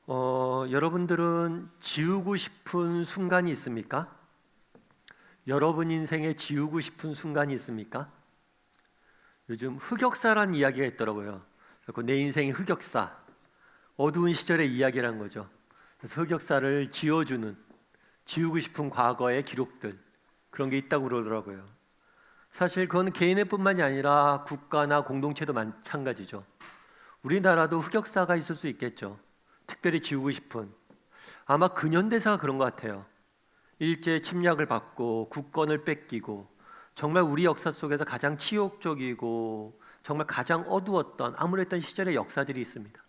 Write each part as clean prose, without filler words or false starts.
여러분들은 지우고 싶은 순간이 있습니까? 여러분 인생에 지우고 싶은 순간이 있습니까? 요즘 흑역사란 이야기가 있더라고요. 그래서 내 인생의 흑역사, 어두운 시절의 이야기란 거죠. 그래서 흑역사를 지우고 싶은 과거의 기록들, 그런 게 있다고 그러더라고요. 사실 그건 개인의 뿐만이 아니라 국가나 공동체도 마찬가지죠. 우리나라도 흑역사가 있을 수 있겠죠. 특별히 지우고 싶은, 아마 근현대사가 그런 것 같아요. 일제 침략을 받고 국권을 뺏기고, 정말 우리 역사 속에서 가장 치욕적이고 정말 가장 어두웠던 암울했던 시절의 역사들이 있습니다.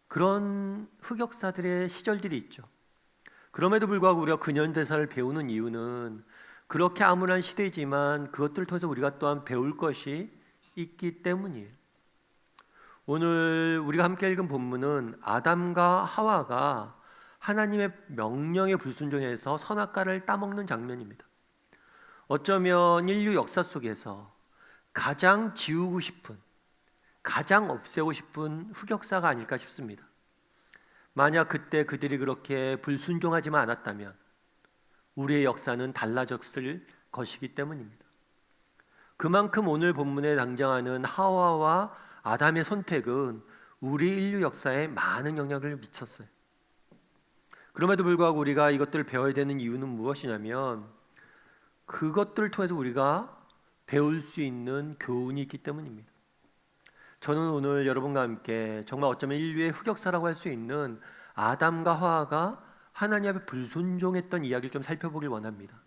그런 흑역사들의 시절들이 있죠. 그럼에도 불구하고 우리가 근현대사를 배우는 이유는 그렇게 암울한 시대이지만 그것들을 통해서 우리가 또한 배울 것이 있기 때문이에요. 오늘 우리가 함께 읽은 본문은 아담과 하와가 하나님의 명령에 불순종해서 선악과를 따먹는 장면입니다. 어쩌면 인류 역사 속에서 가장 지우고 싶은, 가장 없애고 싶은 흑역사가 아닐까 싶습니다. 만약 그때 그들이 그렇게 불순종하지만 않았다면 우리의 역사는 달라졌을 것이기 때문입니다. 그만큼 오늘 본문에 등장하는 하와와 아담의 선택은 우리 인류 역사에 많은 영향을 미쳤어요. 그럼에도 불구하고 우리가 이것들을 배워야 되는 이유는 무엇이냐면 그것들을 통해서 우리가 배울 수 있는 교훈이 있기 때문입니다. 저는 오늘 여러분과 함께 정말 어쩌면 인류의 흑역사라고 할 수 있는 아담과 하와가 하나님 앞에 불순종했던 이야기를 좀 살펴보길 원합니다.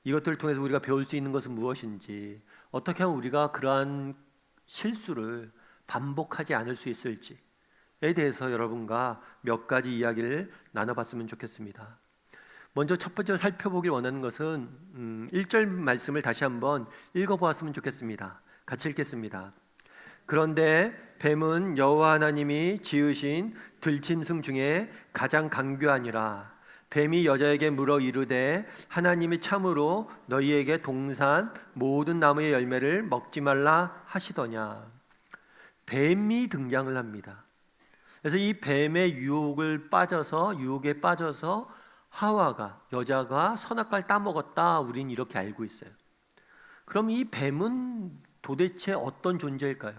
이것들을 통해서 우리가 배울 수 있는 것은 무엇인지, 어떻게 하면 우리가 그러한 실수를 반복하지 않을 수 있을지에 대해서 여러분과 몇 가지 이야기를 나눠봤으면 좋겠습니다. 먼저 첫 번째로 살펴보길 원하는 것은 1절 말씀을 다시 한번 읽어보았으면 좋겠습니다. 같이 읽겠습니다. 그런데 뱀은 여호와 하나님이 지으신 들짐승 중에 가장 강교하니라. 뱀이 여자에게 물어 이르되 하나님이 참으로 너희에게 동산 모든 나무의 열매를 먹지 말라 하시더냐. 뱀이 등장을 합니다. 그래서 이 뱀의 유혹에 빠져서 하와가, 여자가 선악과를 따먹었다, 우린 이렇게 알고 있어요. 그럼 이 뱀은 도대체 어떤 존재일까요?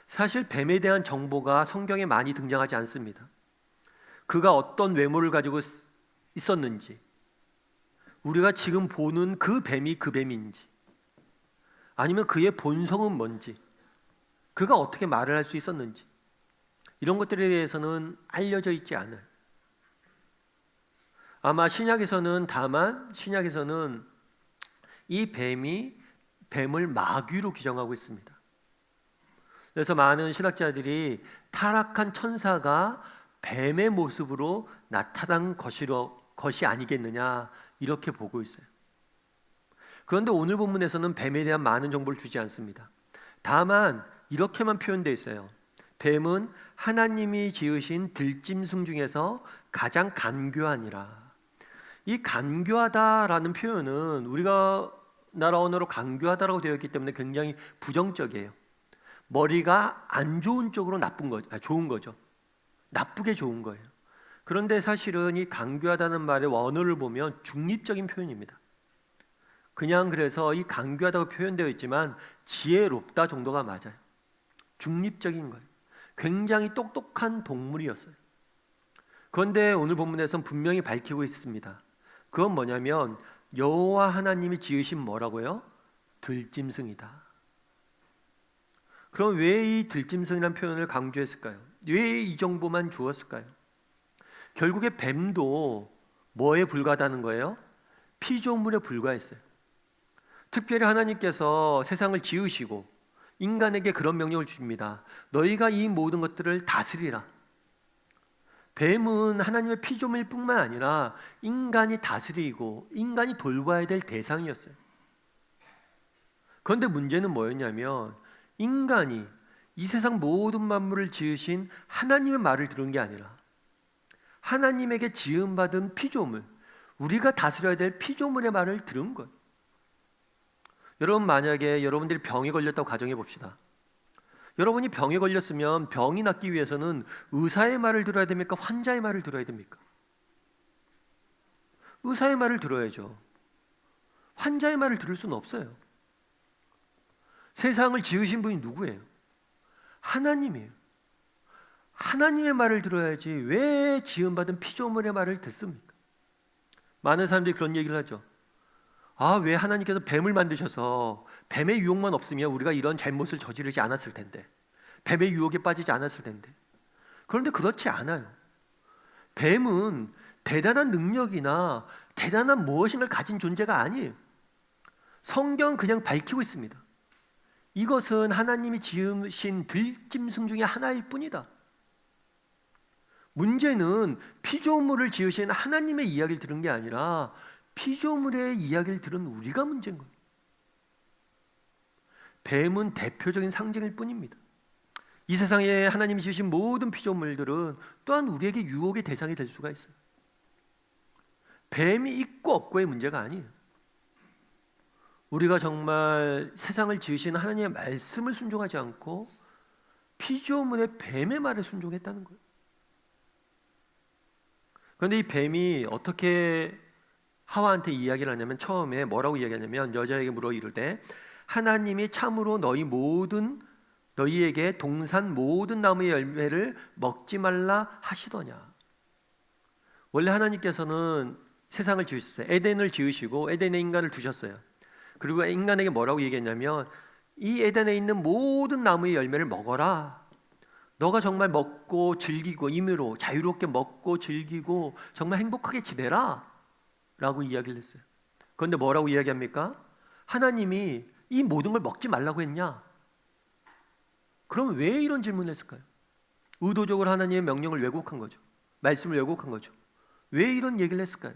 사실 뱀에 대한 정보가 성경에 많이 등장하지 않습니다. 그가 어떤 외모를 가지고 있었는지, 우리가 지금 보는 그 뱀이 그 뱀인지, 아니면 그의 본성은 뭔지, 그가 어떻게 말을 할 수 있었는지, 이런 것들에 대해서는 알려져 있지 않아요. 아마 신약에서는 이 뱀을 마귀로 규정하고 있습니다. 그래서 많은 신학자들이 타락한 천사가 뱀의 모습으로 나타난 것이 아니겠느냐, 이렇게 보고 있어요. 그런데 오늘 본문에서는 뱀에 대한 많은 정보를 주지 않습니다. 다만 이렇게만 표현되어 있어요. 뱀은 하나님이 지으신 들짐승 중에서 가장 간교하니라. 이 간교하다라는 표현은 우리가 나라 언어로 간교하다라고 되어 있기 때문에 굉장히 부정적이에요. 머리가 안 좋은 쪽으로 좋은 거죠. 나쁘게 좋은 거예요. 그런데 사실은 이 간교하다는 말의 원어를 보면 중립적인 표현입니다. 그냥 그래서 이 간교하다고 표현되어 있지만 지혜롭다 정도가 맞아요. 중립적인 거예요. 굉장히 똑똑한 동물이었어요. 그런데 오늘 본문에서는 분명히 밝히고 있습니다. 그건 뭐냐면 여호와 하나님이 지으신 뭐라고요? 들짐승이다. 그럼 왜 이 들짐승이라는 표현을 강조했을까요? 왜 이 정보만 주었을까요? 결국에 뱀도 뭐에 불과하다는 거예요? 피조물에 불과했어요. 특별히 하나님께서 세상을 지으시고 인간에게 그런 명령을 주십니다. 너희가 이 모든 것들을 다스리라. 뱀은 하나님의 피조물일 뿐만 아니라 인간이 다스리고 인간이 돌봐야 될 대상이었어요. 그런데 문제는 뭐였냐면 인간이 이 세상 모든 만물을 지으신 하나님의 말을 들은 게 아니라 하나님에게 지음받은 피조물, 우리가 다스려야 될 피조물의 말을 들은 거예요. 여러분, 만약에 여러분들이 병에 걸렸다고 가정해 봅시다. 여러분이 병에 걸렸으면 병이 낫기 위해서는 의사의 말을 들어야 됩니까? 환자의 말을 들어야 됩니까? 의사의 말을 들어야죠. 환자의 말을 들을 수는 없어요. 세상을 지으신 분이 누구예요? 하나님이에요. 하나님의 말을 들어야지 왜 지음받은 피조물의 말을 듣습니까? 많은 사람들이 그런 얘기를 하죠. 왜 하나님께서 뱀을 만드셔서 뱀의 유혹만 없으면 우리가 이런 잘못을 저지르지 않았을 텐데, 뱀의 유혹에 빠지지 않았을 텐데. 그런데 그렇지 않아요. 뱀은 대단한 능력이나 대단한 무엇인가를 가진 존재가 아니에요. 성경은 그냥 밝히고 있습니다. 이것은 하나님이 지으신 들짐승 중에 하나일 뿐이다. 문제는 피조물을 지으신 하나님의 이야기를 들은 게 아니라 피조물의 이야기를 들은 우리가 문제인 거예요. 뱀은 대표적인 상징일 뿐입니다. 이 세상에 하나님이 지으신 모든 피조물들은 또한 우리에게 유혹의 대상이 될 수가 있어요. 뱀이 있고 없고의 문제가 아니에요. 우리가 정말 세상을 지으신 하나님의 말씀을 순종하지 않고 피조물의 뱀의 말에 순종했다는 거예요. 그런데 이 뱀이 어떻게 하와한테 이야기를 하냐면, 처음에 뭐라고 이야기하냐면, 여자에게 물어 이르되 하나님이 참으로 너희에게 동산 모든 나무의 열매를 먹지 말라 하시더냐. 원래 하나님께서는 세상을 지으셨어요. 에덴을 지으시고 에덴에 인간을 두셨어요. 그리고 인간에게 뭐라고 얘기했냐면, 이 에덴에 있는 모든 나무의 열매를 먹어라. 너가 정말 먹고 즐기고 임의로 자유롭게 먹고 즐기고 정말 행복하게 지내라 라고 이야기를 했어요. 그런데 뭐라고 이야기합니까? 하나님이 이 모든 걸 먹지 말라고 했냐? 그럼 왜 이런 질문을 했을까요? 의도적으로 하나님의 명령을 왜곡한 거죠. 말씀을 왜곡한 거죠. 왜 이런 얘기를 했을까요?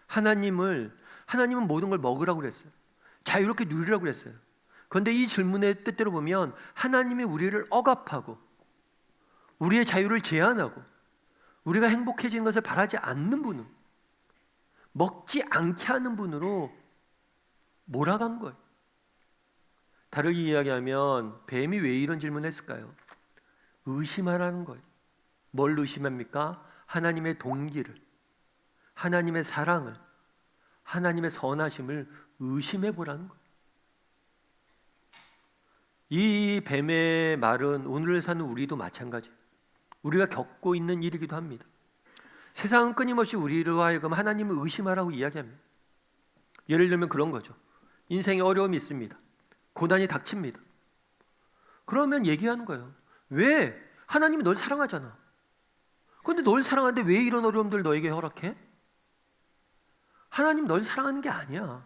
하나님은 모든 걸 먹으라고 그랬어요. 자유롭게 누리라고 그랬어요. 그런데 이 질문의 뜻대로 보면 하나님이 우리를 억압하고 우리의 자유를 제한하고 우리가 행복해지는 것을 바라지 않는 분은, 먹지 않게 하는 분으로 몰아간 거예요. 다르게 이야기하면 뱀이 왜 이런 질문을 했을까요? 의심하라는 거예요. 뭘 의심합니까? 하나님의 동기를, 하나님의 사랑을, 하나님의 선하심을 의심해 보라는 거예요. 이 뱀의 말은 오늘 사는 우리도 마찬가지예요. 우리가 겪고 있는 일이기도 합니다. 세상은 끊임없이 우리로 하여금 하나님을 의심하라고 이야기합니다. 예를 들면 그런 거죠. 인생에 어려움이 있습니다. 고난이 닥칩니다. 그러면 얘기하는 거예요. 왜? 하나님이 널 사랑하잖아. 그런데 널 사랑하는데 왜 이런 어려움들 너에게 허락해? 하나님 널 사랑하는 게 아니야.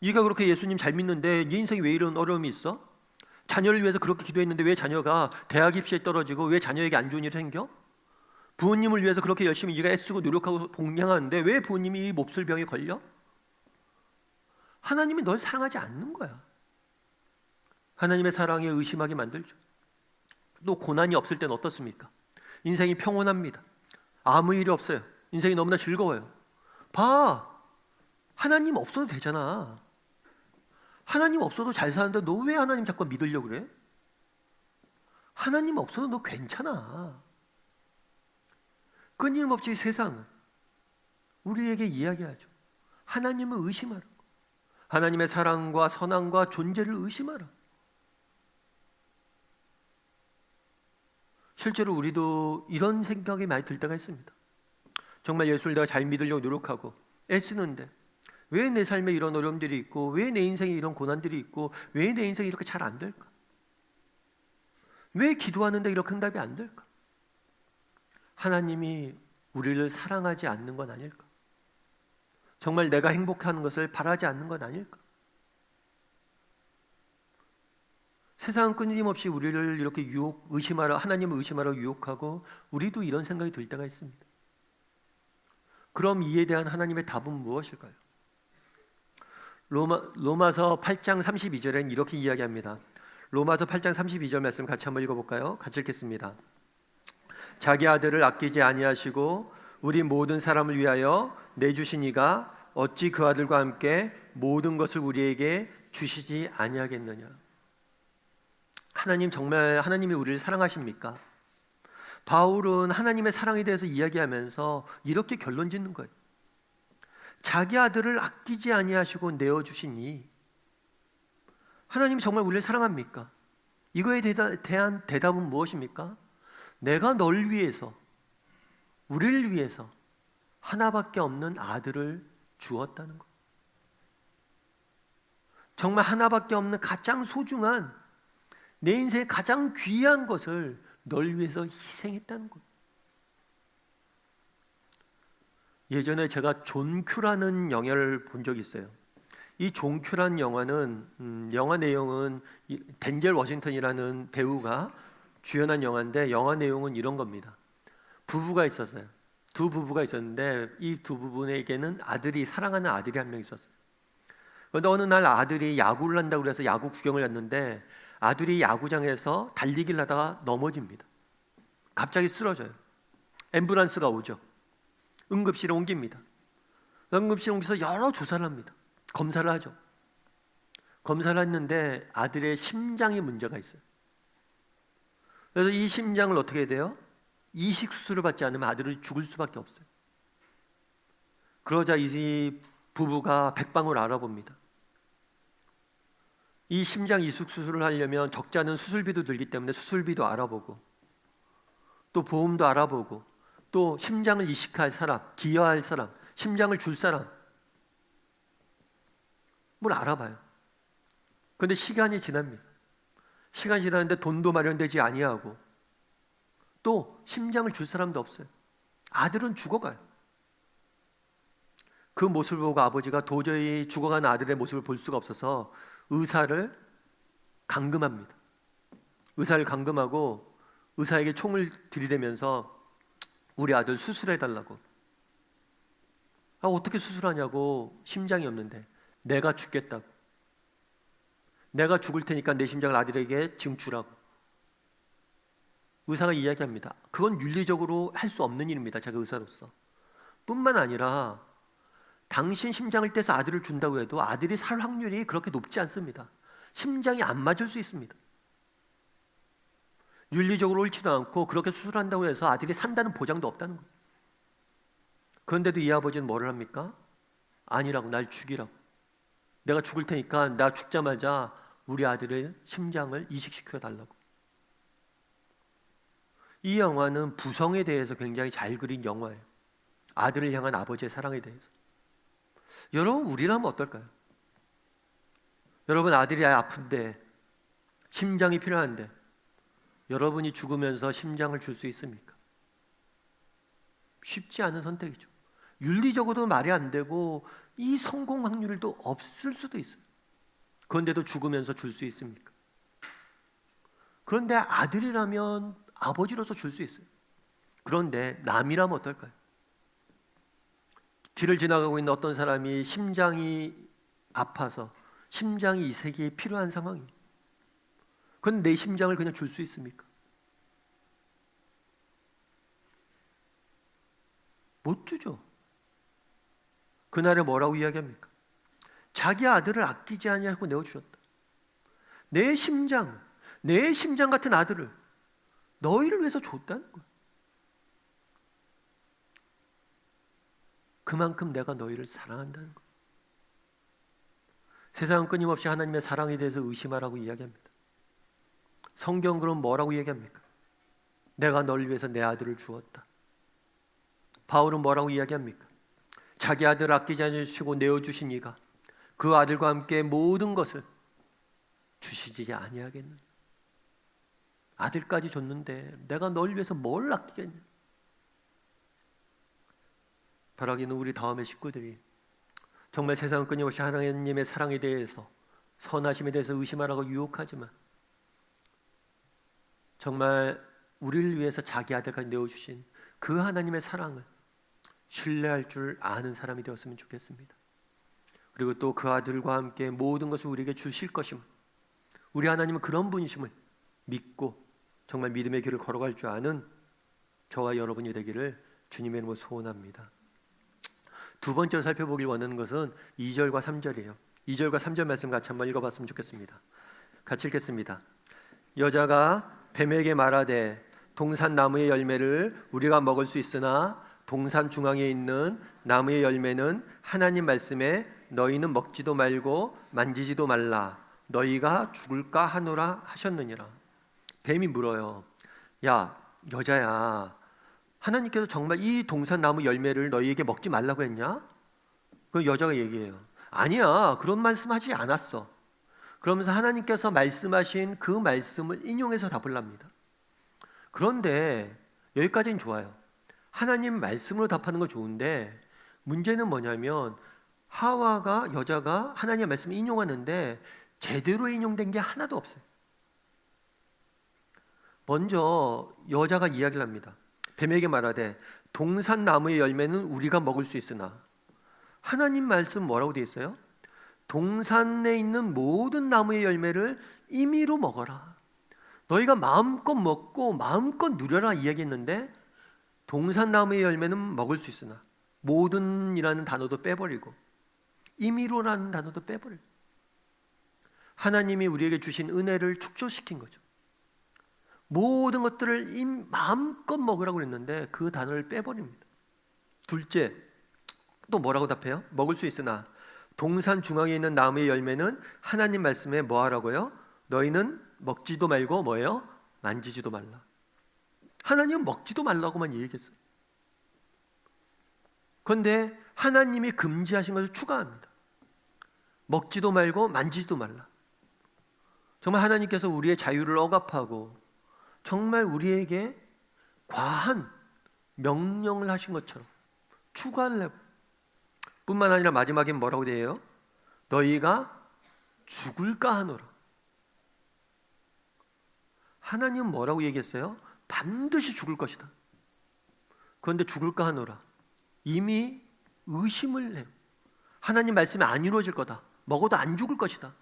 네가 그렇게 예수님 잘 믿는데 네 인생에 왜 이런 어려움이 있어? 자녀를 위해서 그렇게 기도했는데 왜 자녀가 대학 입시에 떨어지고 왜 자녀에게 안 좋은 일이 생겨? 부모님을 위해서 그렇게 열심히 네가 애쓰고 노력하고 봉양하는데 왜 부모님이 이 몹쓸 병에 걸려? 하나님이 널 사랑하지 않는 거야. 하나님의 사랑에 의심하게 만들죠. 또 고난이 없을 때는 어떻습니까? 인생이 평온합니다. 아무 일이 없어요. 인생이 너무나 즐거워요. 봐, 하나님 없어도 되잖아. 하나님 없어도 잘 사는데 너 왜 하나님 자꾸 믿으려고 그래? 하나님 없어도 너 괜찮아. 끊임없이 세상은 우리에게 이야기하죠. 하나님을 의심하라고. 하나님의 사랑과 선함과 존재를 의심하라. 실제로 우리도 이런 생각이 많이 들 때가 있습니다. 정말 예수를 내가 잘 믿으려고 노력하고 애쓰는데 왜 내 삶에 이런 어려움들이 있고, 왜 내 인생에 이런 고난들이 있고, 왜 내 인생이 이렇게 잘 안 될까? 왜 기도하는데 이렇게 응답이 안 될까? 하나님이 우리를 사랑하지 않는 건 아닐까? 정말 내가 행복하는 것을 바라지 않는 건 아닐까? 세상은 끊임없이 우리를 이렇게 하나님을 의심하라 유혹하고 우리도 이런 생각이 들 때가 있습니다. 그럼 이에 대한 하나님의 답은 무엇일까요? 로마서 8장 32절엔 이렇게 이야기합니다. 로마서 8장 32절 말씀 같이 한번 읽어볼까요? 같이 읽겠습니다. 자기 아들을 아끼지 아니하시고 우리 모든 사람을 위하여 내주신 이가 어찌 그 아들과 함께 모든 것을 우리에게 주시지 아니하겠느냐. 하나님 정말 하나님이 우리를 사랑하십니까? 바울은 하나님의 사랑에 대해서 이야기하면서 이렇게 결론 짓는 거예요. 자기 아들을 아끼지 아니하시고 내어주시니 하나님이 정말 우리를 사랑합니까? 이거에 대한 대답은 무엇입니까? 내가 널 위해서, 우리를 위해서 하나밖에 없는 아들을 주었다는 것. 정말 하나밖에 없는 가장 소중한, 내 인생의 가장 귀한 것을 널 위해서 희생했다는 것. 예전에 제가 존 큐라는 영화를 본 적이 있어요. 이 존 큐라는 영화는 영화 내용은 덴젤 워싱턴이라는 배우가 주연한 영화인데, 영화 내용은 이런 겁니다. 부부가 있었어요. 두 부부가 있었는데 이 두 부부에게는 사랑하는 아들이 한 명 있었어요. 그런데 어느 날 아들이 야구를 한다고 해서 야구 구경을 갔는데 아들이 야구장에서 달리기를 하다가 넘어집니다. 갑자기 쓰러져요. 앰뷸런스가 오죠. 응급실에 옮깁니다. 응급실에 옮겨서 여러 조사를 합니다. 검사를 하죠. 검사를 했는데 아들의 심장에 문제가 있어요. 그래서 이 심장을 어떻게 해야 돼요? 이식 수술을 받지 않으면 아들이 죽을 수밖에 없어요. 그러자 이 부부가 백방을 알아봅니다. 이 심장 이식 수술을 하려면 적지 않은 수술비도 들기 때문에 수술비도 알아보고, 또 보험도 알아보고, 또 심장을 이식할 사람, 기여할 사람, 심장을 줄 사람, 뭘 알아봐요. 그런데 시간이 지납니다. 시간이 지났는데 돈도 마련되지 아니하고, 또 심장을 줄 사람도 없어요. 아들은 죽어가요. 그 모습을 보고 아버지가 도저히 죽어가는 아들의 모습을 볼 수가 없어서 의사를 감금합니다. 의사를 감금하고 의사에게 총을 들이대면서 우리 아들 수술해달라고. 어떻게 수술하냐고. 심장이 없는데. 내가 죽겠다고. 내가 죽을 테니까 내 심장을 아들에게 지금 주라고. 의사가 이야기합니다. 그건 윤리적으로 할 수 없는 일입니다. 제가 의사로서. 뿐만 아니라 당신 심장을 떼서 아들을 준다고 해도 아들이 살 확률이 그렇게 높지 않습니다. 심장이 안 맞을 수 있습니다. 윤리적으로 옳지도 않고 그렇게 수술한다고 해서 아들이 산다는 보장도 없다는 거예요. 그런데도 이 아버지는 뭐를 합니까? 아니라고, 날 죽이라고. 내가 죽을 테니까 나 죽자마자 우리 아들의 심장을 이식시켜 달라고. 이 영화는 부성에 대해서 굉장히 잘 그린 영화예요. 아들을 향한 아버지의 사랑에 대해서. 여러분, 우리라면 어떨까요? 여러분, 아들이 아픈데, 심장이 필요한데 여러분이 죽으면서 심장을 줄 수 있습니까? 쉽지 않은 선택이죠. 윤리적으로도 말이 안 되고 이 성공 확률도 없을 수도 있어요. 그런데도 죽으면서 줄 수 있습니까? 그런데 아들이라면 아버지로서 줄 수 있어요. 그런데 남이라면 어떨까요? 길을 지나가고 있는 어떤 사람이 심장이 아파서 심장이 이식이 필요한 상황입니다. 그건 내 심장을 그냥 줄 수 있습니까? 못 주죠. 그날에 뭐라고 이야기합니까? 자기 아들을 아끼지 아니하고 내어주셨다. 내 심장 같은 아들을 너희를 위해서 줬다는 거야. 그만큼 내가 너희를 사랑한다는 거야. 세상은 끊임없이 하나님의 사랑에 대해서 의심하라고 이야기합니다. 성경은 그럼 뭐라고 이야기합니까? 내가 너를 위해서 내 아들을 주었다. 바울은 뭐라고 이야기합니까? 자기 아들을 아끼지 않으시고 내어주신 이가 그 아들과 함께 모든 것을 주시지 아니하겠느냐. 아들까지 줬는데 내가 널 위해서 뭘 아끼겠냐. 바라기는 우리 다음의 식구들이 정말 세상은 끊임없이 하나님의 사랑에 대해서, 선하심에 대해서 의심하라고 유혹하지만 정말 우리를 위해서 자기 아들까지 내어주신 그 하나님의 사랑을 신뢰할 줄 아는 사람이 되었으면 좋겠습니다. 그리고 또 그 아들과 함께 모든 것을 우리에게 주실 것임을, 우리 하나님은 그런 분이심을 믿고 정말 믿음의 길을 걸어갈 줄 아는 저와 여러분이 되기를 주님의 이름으로 소원합니다. 두 번째로 살펴보길 원하는 것은 2절과 3절이에요. 2절과 3절 말씀 같이 한번 읽어봤으면 좋겠습니다. 같이 읽겠습니다. 여자가 뱀에게 말하되 동산 나무의 열매를 우리가 먹을 수 있으나 동산 중앙에 있는 나무의 열매는 하나님 말씀에 너희는 먹지도 말고 만지지도 말라 너희가 죽을까 하노라 하셨느니라. 뱀이 물어요. 야, 여자야, 하나님께서 정말 이 동산 나무 열매를 너희에게 먹지 말라고 했냐? 그 여자가 얘기해요. 아니야, 그런 말씀하지 않았어. 그러면서 하나님께서 말씀하신 그 말씀을 인용해서 답을 합니다. 그런데 여기까지는 좋아요. 하나님 말씀으로 답하는 거 좋은데 문제는 뭐냐면 하와가 여자가 하나님의 말씀을 인용하는데 제대로 인용된 게 하나도 없어요. 먼저 여자가 이야기를 합니다. 뱀에게 말하되 동산 나무의 열매는 우리가 먹을 수 있으나 하나님 말씀 뭐라고 되어 있어요? 동산에 있는 모든 나무의 열매를 임의로 먹어라. 너희가 마음껏 먹고 마음껏 누려라 이야기했는데 동산 나무의 열매는 먹을 수 있으나 모든이라는 단어도 빼버리고 임의로라는 단어도 빼버리고 하나님이 우리에게 주신 은혜를 축소시킨 거죠. 모든 것들을 마음껏 먹으라고 했는데 그 단어를 빼버립니다. 둘째, 또 뭐라고 답해요? 먹을 수 있으나 동산 중앙에 있는 나무의 열매는 하나님 말씀에 뭐 하라고요? 너희는 먹지도 말고 뭐예요? 만지지도 말라. 하나님은 먹지도 말라고만 얘기했어요. 그런데 하나님이 금지하신 것을 추가합니다. 먹지도 말고 만지지도 말라. 정말 하나님께서 우리의 자유를 억압하고 정말 우리에게 과한 명령을 하신 것처럼 추가를 해요. 뿐만 아니라 마지막엔 뭐라고 돼요? 너희가 죽을까 하노라. 하나님은 뭐라고 얘기했어요? 반드시 죽을 것이다. 그런데 죽을까 하노라. 이미 의심을 해요. 하나님 말씀이 안 이루어질 거다. 먹어도 안 죽을 것이다.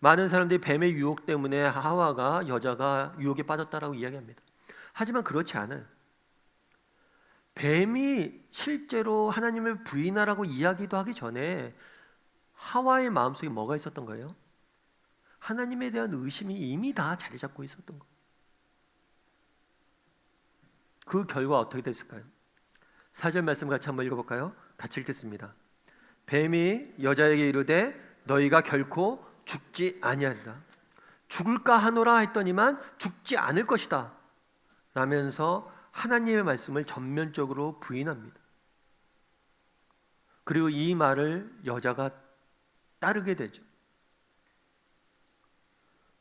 많은 사람들이 뱀의 유혹 때문에 하와가 여자가 유혹에 빠졌다라고 이야기합니다. 하지만 그렇지 않아요. 뱀이 실제로 하나님을 부인하라고 이야기도 하기 전에 하와의 마음속에 뭐가 있었던 거예요? 하나님에 대한 의심이 이미 다 자리 잡고 있었던 거예요. 그 결과 어떻게 됐을까요? 4절 말씀 같이 한번 읽어볼까요? 같이 읽겠습니다. 뱀이 여자에게 이르되 너희가 결코 죽지 아니하리라. 죽을까 하노라 했더니만 죽지 않을 것이다 라면서 하나님의 말씀을 전면적으로 부인합니다. 그리고 이 말을 여자가 따르게 되죠.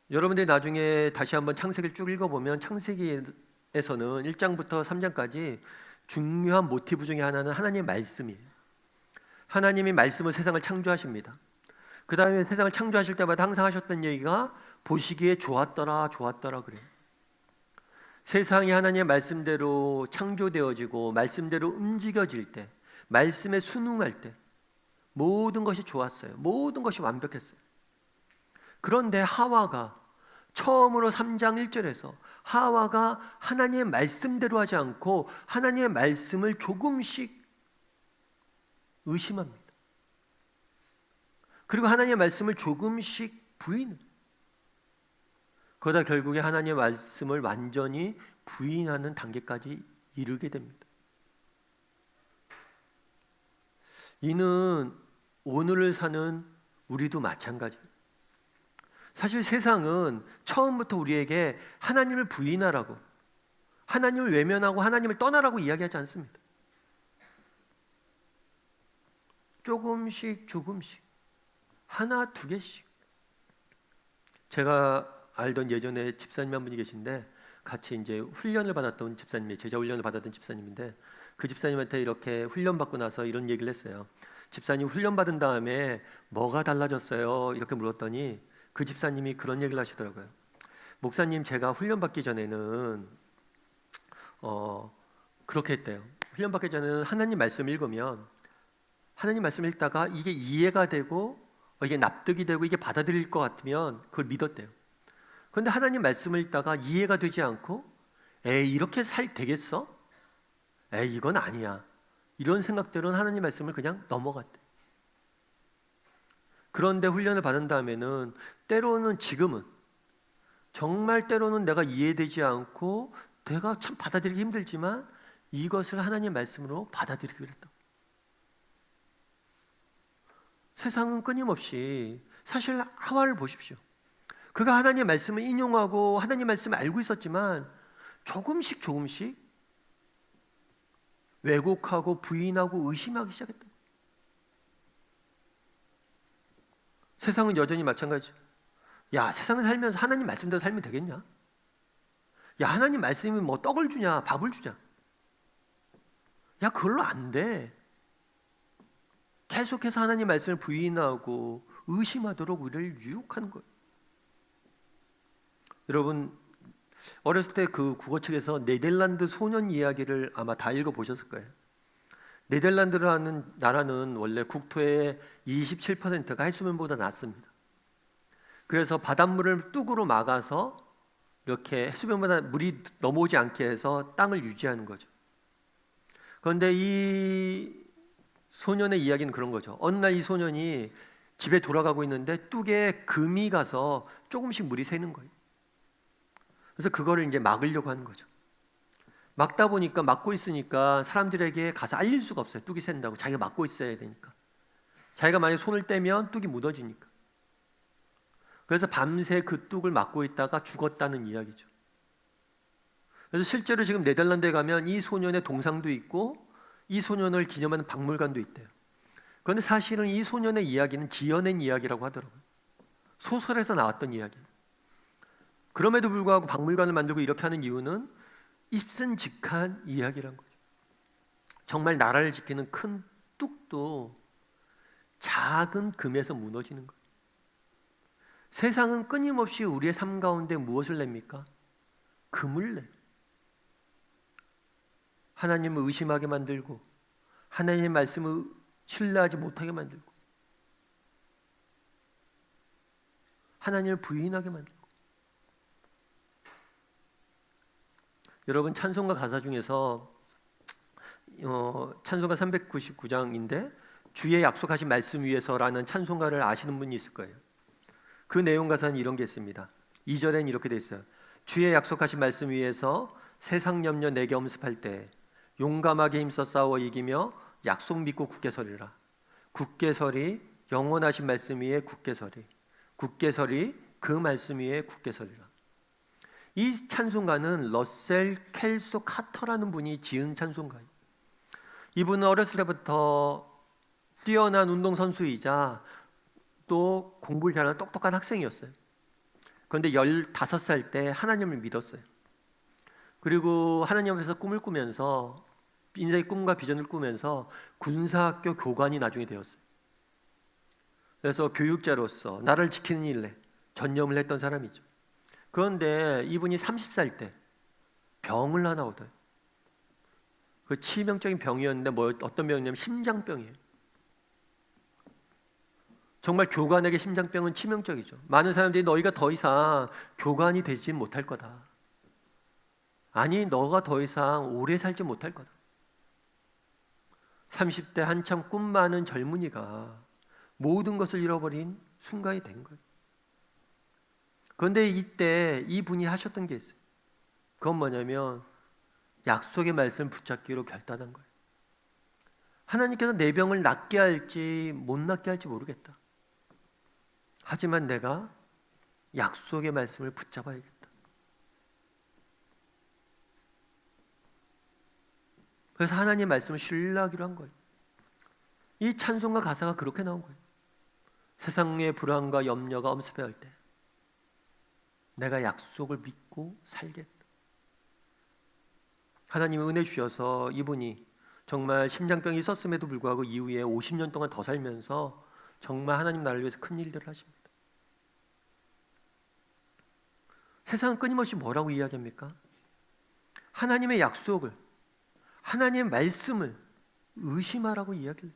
여러분들이 나중에 다시 한번 창세기를 쭉 읽어보면 창세기에서는 1장부터 3장까지 중요한 모티브 중에 하나는 하나님의 말씀이에요. 하나님이 말씀으로 세상을 창조하십니다. 그 다음에 세상을 창조하실 때마다 항상 하셨던 얘기가 보시기에 좋았더라 좋았더라 그래요. 세상이 하나님의 말씀대로 창조되어지고 말씀대로 움직여질 때, 말씀에 순응할 때 모든 것이 좋았어요. 모든 것이 완벽했어요. 그런데 하와가 처음으로 3장 1절에서 하와가 하나님의 말씀대로 하지 않고 하나님의 말씀을 조금씩 의심합니다. 그리고 하나님의 말씀을 조금씩 부인해요. 그러다 결국에 하나님의 말씀을 완전히 부인하는 단계까지 이르게 됩니다. 이는 오늘을 사는 우리도 마찬가지예요. 사실 세상은 처음부터 우리에게 하나님을 부인하라고, 하나님을 외면하고 하나님을 떠나라고 이야기하지 않습니다. 조금씩 하나 두 개씩. 제가 알던 예전에 집사님 한 분이 계신데 같이 이제 훈련을 받았던 집사님이, 제자 훈련을 받았던 집사님인데 그 집사님한테 이렇게 훈련 받고 나서 이런 얘기를 했어요. 집사님 훈련 받은 다음에 뭐가 달라졌어요? 이렇게 물었더니 그 집사님이 그런 얘기를 하시더라고요. 목사님, 제가 훈련 받기 전에는 그렇게 했대요. 훈련 받기 전에는 하나님 말씀 읽으면 하나님 말씀 읽다가 이게 이해가 되고 이게 납득이 되고 이게 받아들일 것 같으면 그걸 믿었대요. 그런데 하나님 말씀을 읽다가 이해가 되지 않고 에이 이렇게 되겠어? 에이 이건 아니야. 이런 생각들은 하나님 말씀을 그냥 넘어갔대. 그런데 훈련을 받은 다음에는 때로는 지금은 정말 때로는 내가 이해되지 않고 내가 참 받아들이기 힘들지만 이것을 하나님의 말씀으로 받아들이기로 했다. 세상은 끊임없이, 사실 하와를 보십시오. 그가 하나님의 말씀을 인용하고 하나님의 말씀을 알고 있었지만 조금씩 왜곡하고 부인하고 의심하기 시작했다. 세상은 여전히 마찬가지죠. 야, 세상을 살면서 하나님 말씀대로 살면 되겠냐? 야, 하나님 말씀이 뭐 떡을 주냐, 밥을 주냐? 야, 그걸로 안 돼. 계속해서 하나님 말씀을 부인하고 의심하도록 우리를 유혹하는 거예요. 여러분, 어렸을 때 그 국어책에서 네덜란드 소년 이야기를 아마 다 읽어보셨을 거예요. 네덜란드라는 나라는 원래 국토의 27%가 해수면보다 낮습니다. 그래서 바닷물을 뚝으로 막아서 이렇게 해수면보다 물이 넘어오지 않게 해서 땅을 유지하는 거죠. 그런데 이 소년의 이야기는 그런 거죠. 어느 날 이 소년이 집에 돌아가고 있는데 뚝에 금이 가서 조금씩 물이 새는 거예요. 그래서 그거를 이제 막으려고 하는 거죠. 막다 보니까, 막고 있으니까 사람들에게 가서 알릴 수가 없어요. 뚝이 샌다고. 자기가 막고 있어야 되니까. 자기가 만약 손을 떼면 뚝이 묻어지니까. 그래서 밤새 그 뚝을 막고 있다가 죽었다는 이야기죠. 그래서 실제로 지금 네덜란드에 가면 이 소년의 동상도 있고 이 소년을 기념하는 박물관도 있대요. 그런데 사실은 이 소년의 이야기는 지어낸 이야기라고 하더라고요. 소설에서 나왔던 이야기예요. 그럼에도 불구하고 박물관을 만들고 이렇게 하는 이유는 입순직한 이야기란 거죠. 정말 나라를 지키는 큰 뚝도 작은 금에서 무너지는 거예요. 세상은 끊임없이 우리의 삶 가운데 무엇을 냅니까? 금을 내요. 하나님을 의심하게 만들고 하나님의 말씀을 신뢰하지 못하게 만들고 하나님을 부인하게 만들고. 여러분, 찬송가 가사 중에서 찬송가 399장인데 주의 약속하신 말씀 위에서라는 찬송가를 아시는 분이 있을 거예요. 그 내용 가사는 이런 게 있습니다. 2절엔 이렇게 돼 있어요. 주의 약속하신 말씀 위에서 세상 염려 내게 엄습할 때 용감하게 힘써 싸워 이기며 약속 믿고 굳게 서리라. 굳게 서리, 영원하신 말씀 위에 굳게 서리. 굳게 서리, 그 말씀 위에 굳게 서리라. 이 찬송가는 러셀 켈소 카터라는 분이 지은 찬송가예요. 이분은 어렸을 때부터 뛰어난 운동선수이자 또 공부를 잘하는 똑똑한 학생이었어요. 그런데 15살 때 하나님을 믿었어요. 그리고 하나님 앞에서 꿈을 꾸면서, 인생의 꿈과 비전을 꾸면서 군사학교 교관이 나중에 되었어요. 그래서 교육자로서 나라를 지키는 일에 전념을 했던 사람이죠. 그런데 이분이 30살 때 병을 하나 얻어요. 그 치명적인 병이었는데 어떤 병이냐면 심장병이에요. 정말 교관에게 심장병은 치명적이죠. 많은 사람들이 너희가 더 이상 교관이 되지 못할 거다. 아니, 너가 더 이상 오래 살지 못할 거다. 30대 한참 꿈 많은 젊은이가 모든 것을 잃어버린 순간이 된 거예요. 그런데 이때 이분이 하셨던 게 있어요. 그건 뭐냐면 약속의 말씀을 붙잡기로 결단한 거예요. 하나님께서 내 병을 낫게 할지 못 낫게 할지 모르겠다. 하지만 내가 약속의 말씀을 붙잡아야겠다. 그래서 하나님의 말씀을 신뢰하기로 한 거예요. 이 찬송가 가사가 그렇게 나온 거예요. 세상의 불안과 염려가 엄습해할 때 내가 약속을 믿고 살겠다. 하나님이 은혜 주셔서 이분이 정말 심장병이 있었음에도 불구하고 이후에 50년 동안 더 살면서 정말 하나님 나라를 위해서 큰 일들을 하십니다. 세상은 끊임없이 뭐라고 이야기합니까? 하나님의 약속을, 하나님의 말씀을 의심하라고 이야기해요.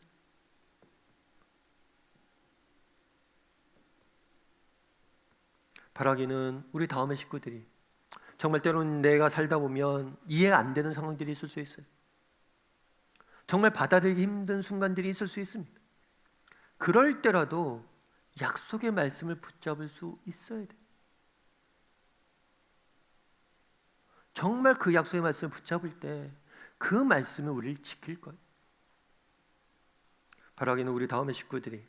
바라기는 우리 다음의 식구들이 정말 때로는 내가 살다 보면 이해 안 되는 상황들이 있을 수 있어요. 정말 받아들이기 힘든 순간들이 있을 수 있습니다. 그럴 때라도 약속의 말씀을 붙잡을 수 있어야 돼요. 정말 그 약속의 말씀을 붙잡을 때 그 말씀이 우리를 지킬 거예요. 바라기는 우리 다음의 식구들이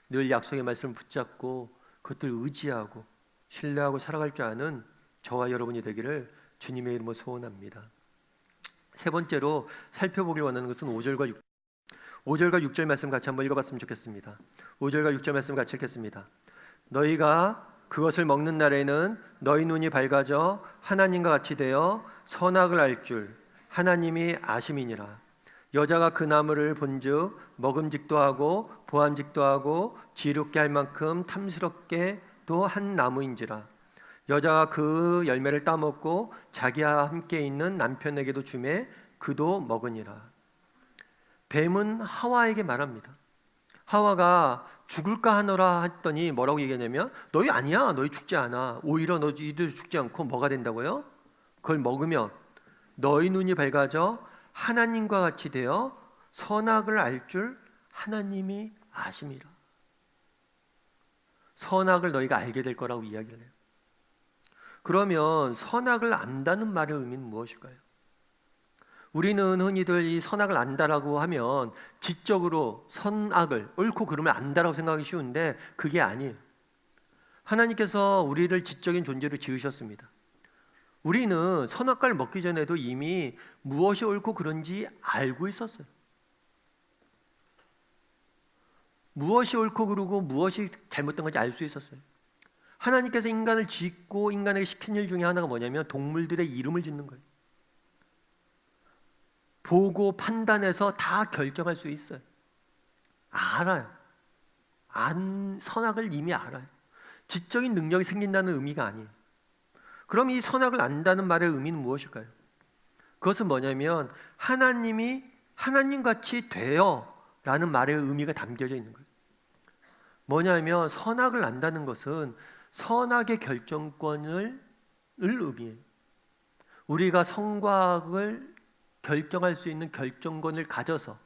늘 약속의 말씀을 붙잡고 그것들 의지하고 신뢰하고 살아갈 줄 아는 저와 여러분이 되기를 주님의 이름으로 소원합니다. 세 번째로 살펴보길 원하는 것은 5절과 6절 말씀 같이 한번 읽어봤으면 좋겠습니다. 5절과 6절 말씀 같이 읽겠습니다. 너희가 그것을 먹는 날에는 너희 눈이 밝아져 하나님과 같이 되어 선악을 알 줄 하나님이 아심이니라. 여자가 그 나무를 본즉 먹음직도 하고 보암직도 하고 지롭게 할 만큼 탐스럽게도 한 나무인지라. 여자가 그 열매를 따먹고 자기와 함께 있는 남편에게도 주매 그도 먹으니라. 뱀은 하와에게 말합니다. 하와가 죽을까 하노라 했더니 뭐라고 얘기하냐면 너희 아니야, 너희 죽지 않아. 오히려 너희들 죽지 않고 뭐가 된다고요? 그걸 먹으면 너희 눈이 밝아져 하나님과 같이 되어 선악을 알 줄 하나님이 아심이라. 선악을 너희가 알게 될 거라고 이야기를 해요. 그러면 선악을 안다는 말의 의미는 무엇일까요? 우리는 흔히들 이 선악을 안다라고 하면 지적으로 선악을 옳고 그름을 안다라고 생각하기 쉬운데 그게 아니에요. 하나님께서 우리를 지적인 존재로 지으셨습니다. 우리는 선악과를 먹기 전에도 이미 무엇이 옳고 그른지 알고 있었어요. 무엇이 옳고 그르고 무엇이 잘못된 건지 알 수 있었어요. 하나님께서 인간을 짓고 인간에게 시킨 일 중에 하나가 뭐냐면 동물들의 이름을 짓는 거예요. 보고 판단해서 다 결정할 수 있어요. 알아요. 선악을 이미 알아요. 지적인 능력이 생긴다는 의미가 아니에요. 그럼 이 선악을 안다는 말의 의미는 무엇일까요? 그것은 뭐냐면 하나님이 하나님같이 되어 라는 말의 의미가 담겨져 있는 거예요. 뭐냐면 선악을 안다는 것은 선악의 결정권을 의미해요. 우리가 선과 악을 결정할 수 있는 결정권을 가져서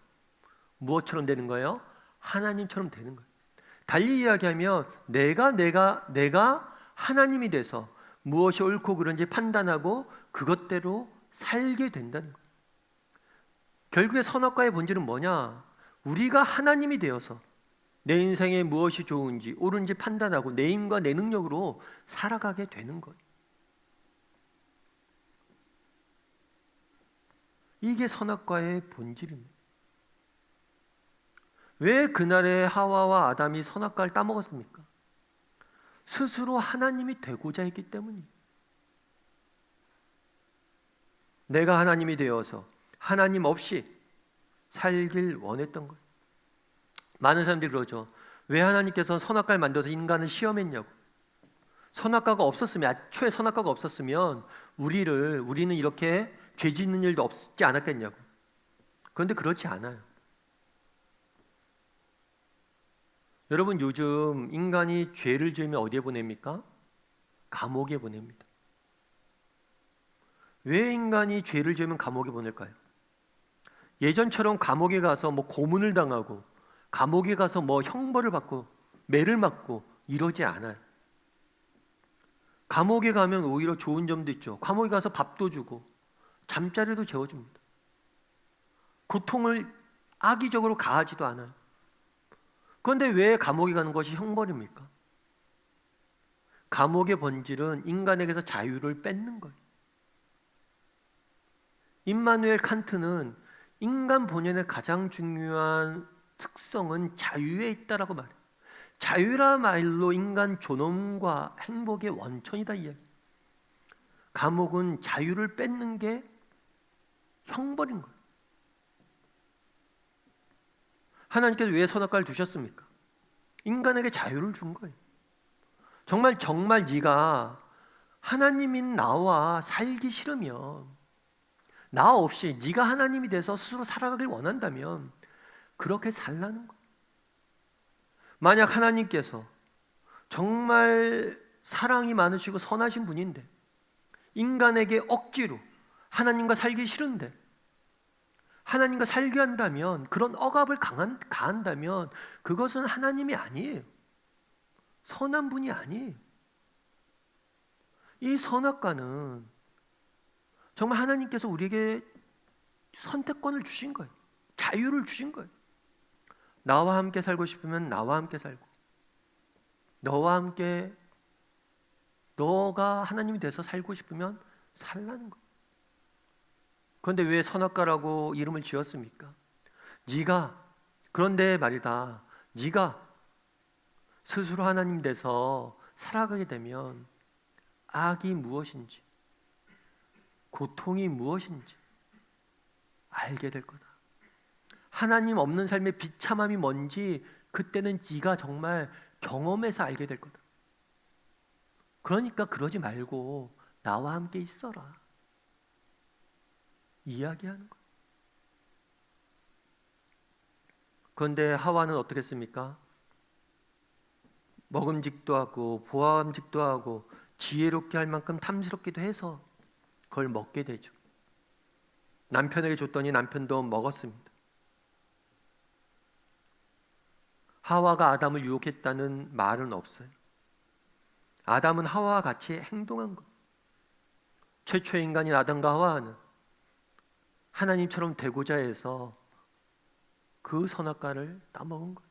무엇처럼 되는 거예요? 하나님처럼 되는 거예요. 달리 이야기하면 내가 하나님이 돼서 무엇이 옳고 그른지 판단하고 그것대로 살게 된다는 거예요. 결국에 선악과의 본질은 뭐냐? 우리가 하나님이 되어서 내 인생에 무엇이 좋은지 옳은지 판단하고 내 힘과 내 능력으로 살아가게 되는 거예요. 이게 선악과의 본질입니다. 왜 그날에 하와와 아담이 선악과를 따먹었습니까? 스스로 하나님이 되고자 했기 때문이에요. 내가 하나님이 되어서 하나님 없이 살길 원했던 거예요. 많은 사람들이 그러죠. 왜 하나님께서 선악과를 만들어서 인간을 시험했냐고. 선악과가 없었으면, 애초에 선악과가 없었으면 우리는 이렇게 죄 짓는 일도 없지 않았겠냐고. 그런데 그렇지 않아요. 여러분, 요즘 인간이 죄를 지으면 어디에 보냅니까? 감옥에 보냅니다. 왜 인간이 죄를 지으면 감옥에 보낼까요? 예전처럼 감옥에 가서 고문을 당하고 감옥에 가서 형벌을 받고 매를 맞고 이러지 않아요. 감옥에 가면 오히려 좋은 점도 있죠. 감옥에 가서 밥도 주고 잠자리도 재워줍니다. 고통을 악의적으로 가하지도 않아요. 그런데 왜 감옥에 가는 것이 형벌입니까? 감옥의 본질은 인간에게서 자유를 뺏는 거예요. 임마누엘 칸트는 인간 본연의 가장 중요한 특성은 자유에 있다라고 말해요. 자유라 말로 인간 존엄과 행복의 원천이다 이야기. 감옥은 자유를 뺏는 게 형벌인 거예요. 하나님께서 왜 선악과를 두셨습니까? 인간에게 자유를 준 거예요. 정말 네가 하나님인 나와 살기 싫으면, 나 없이 네가 하나님이 돼서 스스로 살아가길 원한다면 그렇게 살라는 거예요. 만약 하나님께서 정말 사랑이 많으시고 선하신 분인데 인간에게 억지로 하나님과 살기 싫은데 하나님과 살게 한다면, 그런 억압을 가한다면 그것은 하나님이 아니에요. 선한 분이 아니에요. 이 선악과는 정말 하나님께서 우리에게 선택권을 주신 거예요. 자유를 주신 거예요. 나와 함께 살고 싶으면 나와 함께 살고, 너와 함께 너가 하나님이 돼서 살고 싶으면 살라는 거예요. 그런데 왜 선악과라고 이름을 지었습니까? 그런데 말이다, 네가 스스로 하나님 돼서 살아가게 되면 악이 무엇인지, 고통이 무엇인지 알게 될 거다. 하나님 없는 삶의 비참함이 뭔지 그때는 네가 정말 경험해서 알게 될 거다. 그러니까 그러지 말고 나와 함께 있어라, 이야기하는 거예요. 그런데 하와는 어떻게 했습니까? 먹음직도 하고 보암직도 하고 지혜롭게 할 만큼 탐스럽기도 해서 그걸 먹게 되죠. 남편에게 줬더니 남편도 먹었습니다. 하와가 아담을 유혹했다는 말은 없어요. 아담은 하와와 같이 행동한 것. 최초의 인간인 아담과 하와는 하나님처럼 되고자 해서 그 선악과를 따먹은 거예요.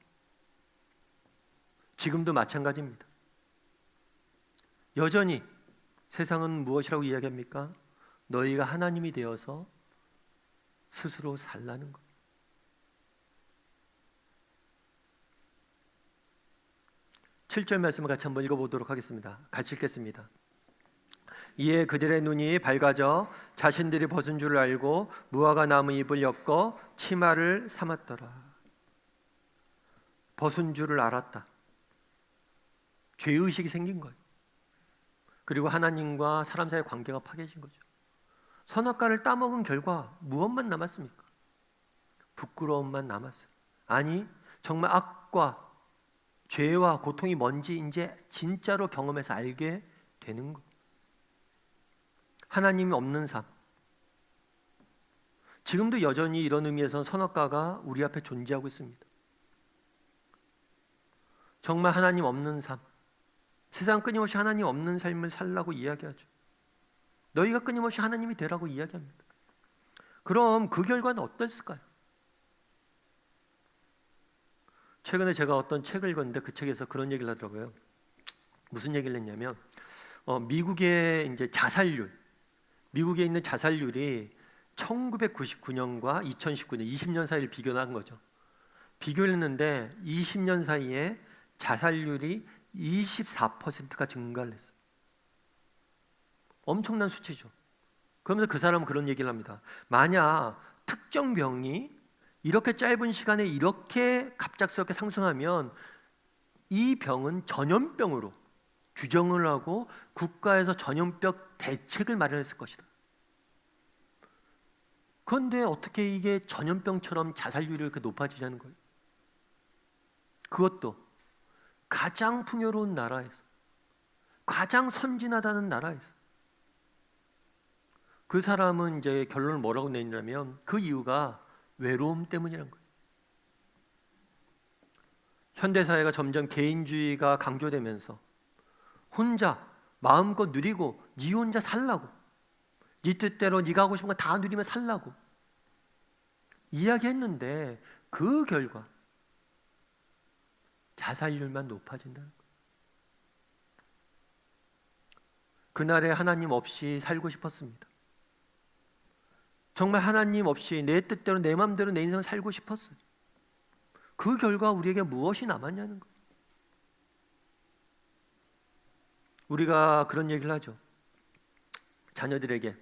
지금도 마찬가지입니다. 여전히 세상은 무엇이라고 이야기합니까? 너희가 하나님이 되어서 스스로 살라는 것. 7절 말씀을 같이 한번 읽어보도록 하겠습니다. 같이 읽겠습니다. 이에 그들의 눈이 밝아져 자신들이 벗은 줄을 알고 무화과 나무 잎을 엮어 치마를 삼았더라. 벗은 줄을 알았다. 죄의식이 생긴 거예요. 그리고 하나님과 사람 사이의 관계가 파괴진 거죠. 선악과를 따먹은 결과 무엇만 남았습니까? 부끄러움만 남았어요. 아니, 정말 악과 죄와 고통이 뭔지 이제 진짜로 경험해서 알게 되는 것. 하나님이 없는 삶. 지금도 여전히 이런 의미에서 선악과가 우리 앞에 존재하고 있습니다. 정말 하나님 없는 삶. 세상 끊임없이 하나님 없는 삶을 살라고 이야기하죠. 너희가 끊임없이 하나님이 되라고 이야기합니다. 그럼 그 결과는 어땠을까요? 최근에 제가 어떤 책을 읽었는데 그 책에서 그런 얘기를 하더라고요. 무슨 얘기를 했냐면 미국의 이제 자살률, 미국에 있는 자살률이 1999년과 2019년 20년 사이를 비교한 거죠. 비교를 했는데 20년 사이에 자살률이 24%가 증가를 했어요. 엄청난 수치죠. 그러면서 그 사람은 그런 얘기를 합니다. 만약 특정 병이 이렇게 짧은 시간에 이렇게 갑작스럽게 상승하면 이 병은 전염병으로 규정을 하고 국가에서 전염병 대책을 마련했을 것이다. 그런데 어떻게 이게 전염병처럼 자살률이 이렇게 높아지자는 거예요? 그것도 가장 풍요로운 나라에서, 가장 선진하다는 나라에서. 그 사람은 이제 결론을 뭐라고 내냐면 그 이유가 외로움 때문이라는 거예요. 현대사회가 점점 개인주의가 강조되면서 혼자 마음껏 누리고 네 혼자 살라고, 네 뜻대로 네가 하고 싶은 거 다 누리며 살라고 이야기했는데 그 결과 자살률만 높아진다는 거예요. 그날에 하나님 없이 살고 싶었습니다. 정말 하나님 없이 내 뜻대로 내 마음대로 내 인생을 살고 싶었어요. 그 결과 우리에게 무엇이 남았냐는 거예요. 우리가 그런 얘기를 하죠. 자녀들에게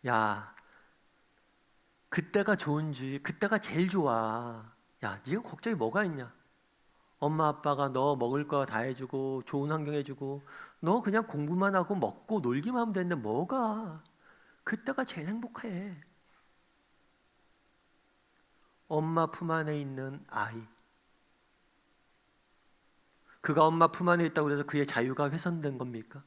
야, 그때가 좋은지, 그때가 제일 좋아. 야, 네가 걱정이 뭐가 있냐? 엄마 아빠가 너 먹을 거 다 해주고 좋은 환경 해주고 너 그냥 공부만 하고 먹고 놀기만 하면 되는데 뭐가? 그때가 제일 행복해. 엄마 품 안에 있는 아이, 그가 엄마 품 안에 있다고 해서 그의 자유가 훼손된 겁니까?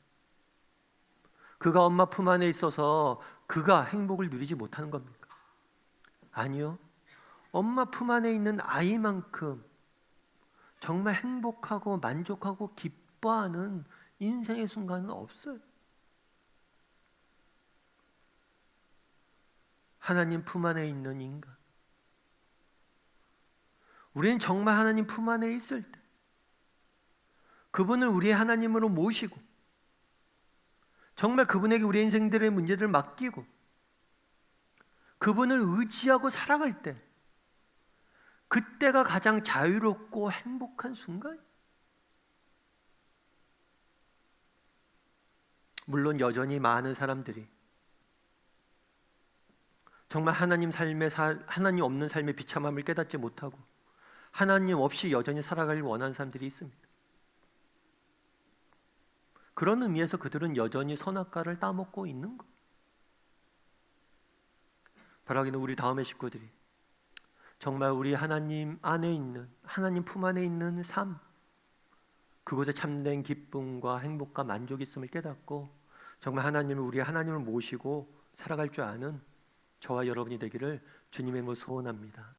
그가 엄마 품 안에 있어서 그가 행복을 누리지 못하는 겁니까? 아니요. 엄마 품 안에 있는 아이만큼 정말 행복하고 만족하고 기뻐하는 인생의 순간은 없어요. 하나님 품 안에 있는 인간. 우리는 정말 하나님 품 안에 있을 때 그분을 우리의 하나님으로 모시고 정말 그분에게 우리의 인생들의 문제들을 맡기고 그분을 의지하고 살아갈 때 그때가 가장 자유롭고 행복한 순간. 물론 여전히 많은 사람들이 정말 하나님 없는 삶의 비참함을 깨닫지 못하고 하나님 없이 여전히 살아가길 원하는 사람들이 있습니다. 그런 의미에서 그들은 여전히 선악과를 따먹고 있는 것. 바라기는 우리 다음의 식구들이 정말 우리 하나님 안에 있는, 하나님 품 안에 있는 삶, 그곳에 참된 기쁨과 행복과 만족이 있음을 깨닫고 정말 우리 하나님을 모시고 살아갈 줄 아는 저와 여러분이 되기를 주님의 이름으로 소원합니다.